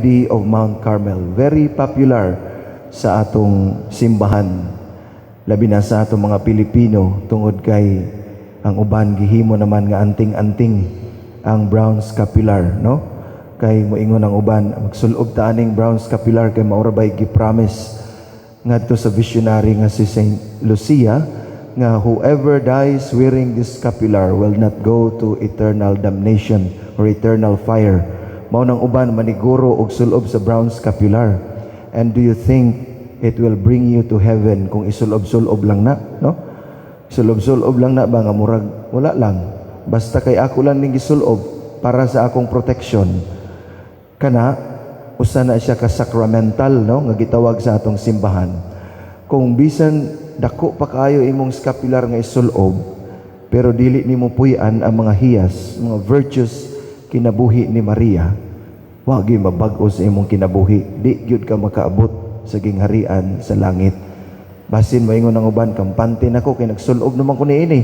Lady of Mount Carmel. Very popular sa atong simbahan. Labi na sa atong mga Pilipino tungod kay ang uban gihimo naman nga anting-anting ang brown scapular, no? Kay moingon ang uban magsulob ta aning brown scapular kay maura bay gipromise ngadto sa visionary nga si Saint Lucia nga whoever dies wearing this scapular will not go to eternal damnation or eternal fire. Mao nang uban maniguro og sulob sa brown scapular. And do you think it will bring you to heaven kung isulob-sulob lang na, no? Sulob-sulob lang na ba nga murag wala lang. Basta kay ako lang ning gisulob para sa akong protection. Kana usa na siya ka sacramental, no, nga gitawag sa atong simbahan. Kung bisan dako pa kaayo imong scapular nga isulob, pero dili nimo puy-an ang mga hiyas, mga virtues kinabuhi ni Maria, wa gyud mabag-o sa imong kinabuhi. Di gyud ka makaabot sa gingharian sa langit. Basin moingon ang uban kampante nako kay nagsulob naman ko niini,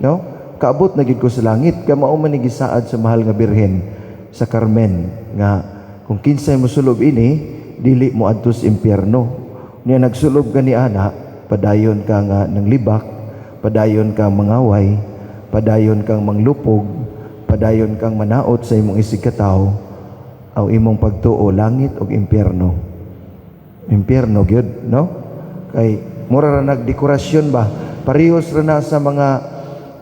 no? Kaabot na gyud ko sa langit, ka mao man ni gisaad sa mahal nga birhen sa Carmen nga kung kinsay mo sulob ini dili mo adto sa impyerno. Niya nagsulob ka ni ana, padayon ka nga ng libak, padayon kang mangaway, padayon kang manglupog, padayon kang manaot sa imong isigkataw, aw imong pagtuo langit og impyerno. Impyerno gyud, no? Kay mura ra nagdekorasyon ba? Parehos ra na sa mga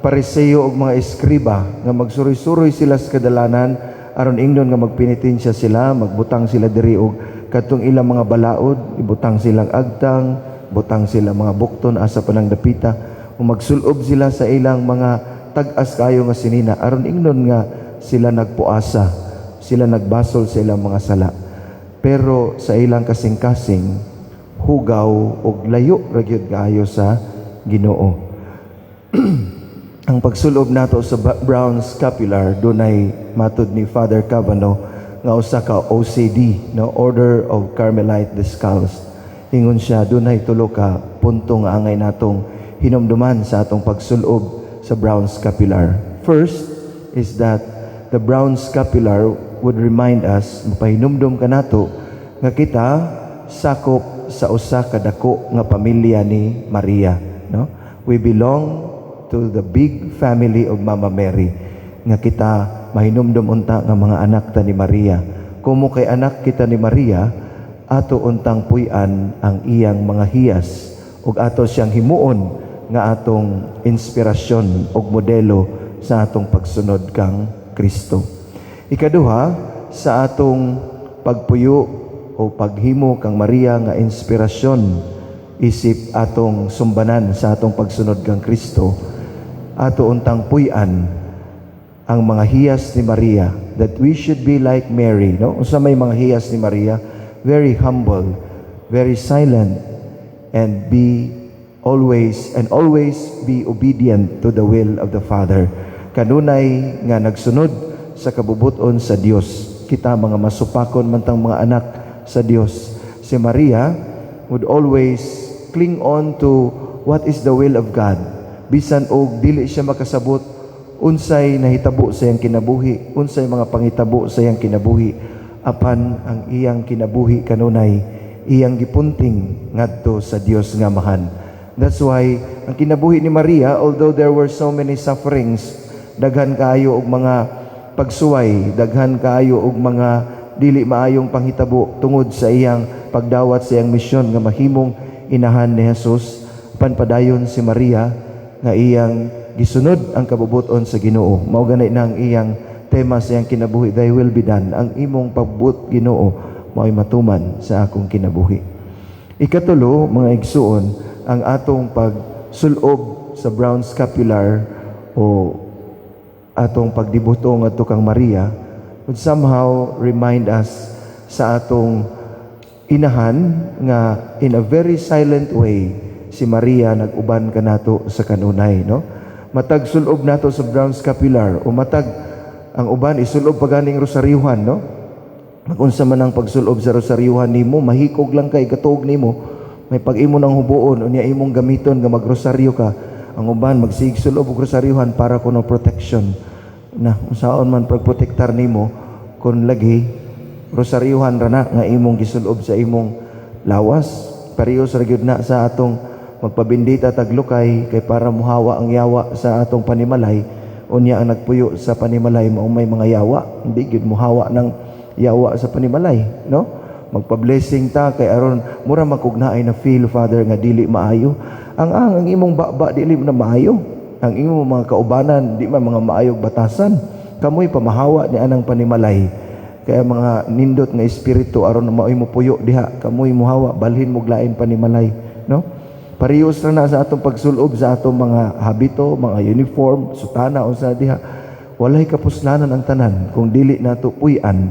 Pariseo ug mga eskriba nga magsuroy-suroy sila sa kadalanan aron ingnon nga magpenitensya sila, magbutang sila diri og kadtong ilang mga balaod, ibutang silang agtang, butang sila mga bukton asa panang dapita, o magsulob sila sa ilang mga tag-as kayo nga sinina aron ingnon nga sila nagpuasa, sila nagbasol sa ilang mga sala. Pero sa ilang kasing-kasing hugaw og layo ra gyud kaayo sa Ginoo. Ang pagsulob nato sa brown scapular dunay matud ni Father Cavano nga usa ka OCD, no, Order of Carmelite Descalzed. Ingon siya dunay tulo ka punto nga angay natong hinumduman sa atong pagsulob sa brown scapular. First is that the brown scapular would remind us, mapahinumdum ka nato nga kita sakop sa usa ka dako nga pamilya ni Maria, no? We belong to the big family of Mama Mary, nga kita mahinumdum unta nga mga anak ta ni Maria. Kumo kay anak kita ni Maria, ato untang puy-an ang iyang mga hiyas ug ato siyang himuon nga atong inspirasyon ug modelo sa atong pagsunod kang Kristo. Ikaduha, sa atong pagpuyo o paghimo kang Maria nga inspirasyon isip atong sumbanan sa atong pagsunod kang Kristo, ato untang puy-an ang mga hiyas ni Maria, that we should be like Mary, no? Unsa may mga hiyas ni Maria, very humble, very silent, and always be obedient to the will of the Father. Kanunay nga nagsunod sa kabubuton sa Dios. Kita mga masupakon mantang mga anak sa Dios. Si Maria would always cling on to what is the will of God. Bisan og dili siya makasabot unsay nahitabo sa iyang kinabuhi, unsay mga pangitabo sa iyang kinabuhi, apan ang iyang kinabuhi kanunay iyang gipunting ngadto sa Dios nga Amahan. That's why ang kinabuhi ni Maria, although there were so many sufferings, daghan kaayo og mga pagsuway, daghan kaayo og mga dili maayong panghitabo tungod sa iyang pagdawat sa iyang misyon nga mahimong inahan ni Jesus, panpadayon si Maria nga iyang gisunod ang kabubuton sa Ginoo. Mao gani nang iyang tema sa iyang kinabuhi, thy will be done. Ang imong pagbuot Ginoo mao'y matuman sa akong kinabuhi. Ikatulo, mga igsuon, ang atong pagsulob sa brown scapular o atong pagdibuto ngadto kang Maria would somehow remind us sa atong inahan nga in a very silent way si Maria nag-uban kanato sa kanunay, no? Matag sulob nato sa brown scapular o matag ang uban isulob paganing rosaryuhan, no? Magunsa man ang pagsulob sa rosaryuhan nimo, mahikog lang kay katuog nimo, may pag-imo ng hubuon unya imong gamiton nga magrosaryo ka. Ang uban magsigsulob og rosaryuhan para kuno protection na usaon man pagprotektar nimo kun lagi rosaryuhan ra na nga imong gisulob sa imong lawas. Parehas ra gyud na sa atong magpabindita taglukay kay para muhawa ang yawa sa atong panimalay. Unya ang nagpuyo sa panimalay mao may mga yawa, hindi gyud muhawa ng yawa sa panimalay, no? Magpa-blessing ta kay aron mura makugnaay na feel, Father, nga dili maayo. Ang imong baba dili na maayo. Ang imong mga kaubanan di man mga maayog batasan. Kamoy pamahawa ni anang panimalay. Kaya mga nindot nga espiritu aron maoy mo puyo diha, kamoy muhawa balhin mo glain panimalay, no? Parehas ra na sa atong pagsulob sa atong mga habito, mga uniform, sutana unsa diha. Walay kapuslanan ang tanan kung dili nato puy-an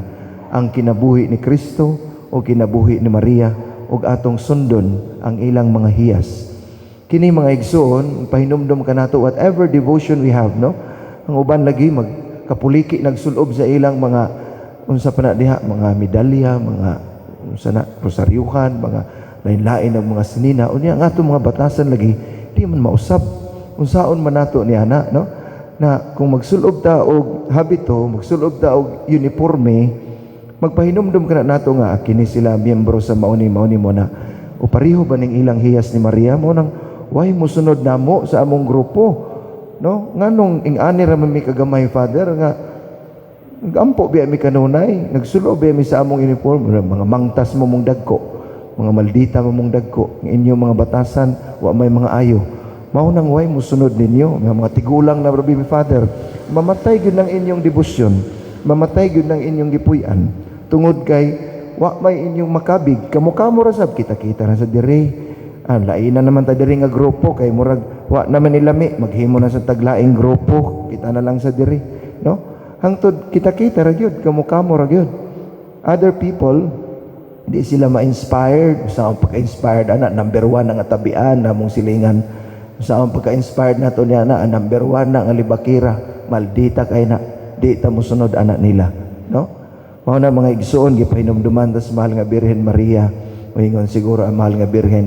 ang kinabuhi ni Kristo o kinabuhi ni Maria o atong sundon ang ilang mga hiyas. Kini mga igsoon, pahinumdom ka nato whatever devotion we have, no? Ang uban lagi magkapuliki nagsulob sa ilang mga unsa pa na diha, mga medalya, mga unsa na rosaryuhan, mga lain-lain ng mga sinina. Unya ang atong mga batasan lagi di man mausab. Unsaon man nato ni ana, no? Na kung magsulob ta og habito, magsulob ta og uniforme, magpahinumdum ka na nato nga kini sila miyembro sa mauni mo na o pareho ba ning ilang hiyas ni Maria mo nang why mo sunod namo sa among grupo, no? Nganong ing-ani ra man mi kagamay, Father, nga gampo biya mi kanunay, nagsulob biya mi sa among uniform, mga mangtas mo mong dagko, mga maldita mo mong dagko, ng inyong mga batasan wa may mga ayo. Mao nang why mo sunod ninyo mga tigulang na Rabbi Father, mamatay gyud ng inyong debosyon, mamatay gyud ng inyong gipuy-an tungod kay wa may inyong makabig kamo ra sab kita-kita ra sa dire. Lain na naman ta dire nga grupo kay murag wa naman nilami, maghimo na sa taglaing grupo, kita na lang sa dire, no? Hangtod kita-kita ra gyud, kamo ra gyud. Other people di sila ma-inspired sa pagka-inspired ana number 1 ang atabian namong silingan. Sa pagka-inspired nato niya na number 1 na ang libakira, maldita kay na di ta mosunod anak nila, no? Mao na mga igsoon gipahinumduman ta sa mahal nga Birhen Maria. Moingon siguro ang mahal nga Birhen,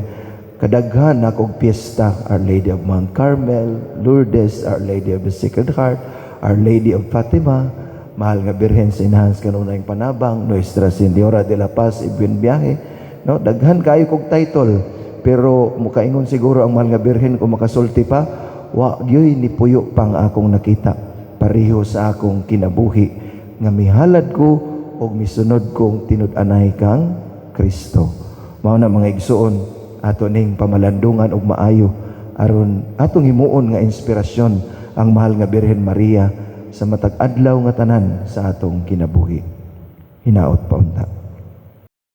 kadaghan na kog piyesta, Our Lady of Mount Carmel, Lourdes, Our Lady of the Sacred Heart, Our Lady of Fatima, mahal nga Birhen sa Inahans kanunayng Panabang, Nuestra Señora de la Paz y Buen Viaje, no? Daghan kayo kog title, pero mukaingon siguro ang mahal nga Birhen kung makasulti pa, wa gyoy ni puyo pang akong nakita pareho sa akong kinabuhi nga mihalad ko o misunod kong tinud-anay kang Kristo. Mao na mga igsoon, ato ning pamalandungan og maayo aron atong himuon nga inspirasyon ang mahal nga Birhen Maria sa matag adlaw nga tanan sa atong kinabuhi. Hinaot pa unta.